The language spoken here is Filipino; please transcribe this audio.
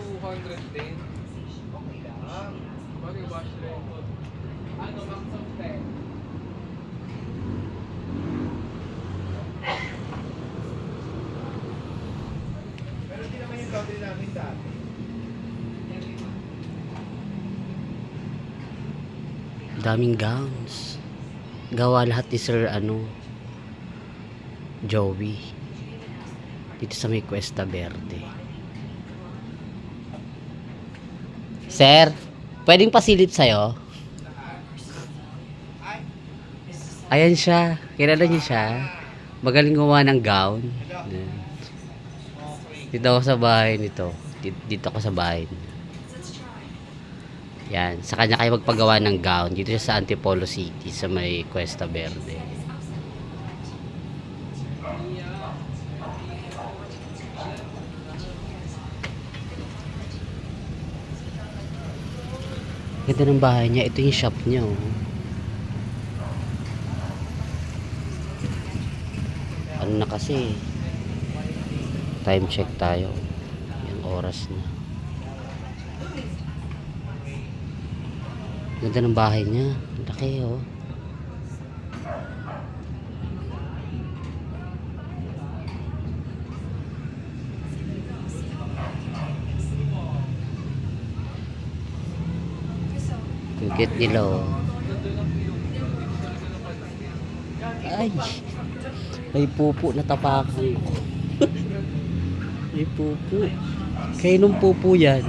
200 din. Okay lang. Bagay wash record. Ano, max of 10. Pero hindi naman yung laundry namin dati. Daming gowns. Gawa lahat ni Sir Joey. Dito sa may Cuesta Verde. Sir, pwedeng pasilip sa'yo? Ayan siya. Kilala niyo siya. Magaling gumawa ng gown. Ayan. Dito ako sa bahay nito. Dito ako sa bahay. Yan. Sa kanya kayo magpagawa ng gown. Dito siya sa Antipolo City sa may Cuesta Verde. Ganda ng bahay niya. Ito yung shop niya. Oh. Ano na kasi? Time check tayo. Yung oras na. Ganda ng bahay niya. Ang laki oh. Cute nila oh. Ay. May pupo na tapakan ko. May pupo. Kayo nung pupo yan.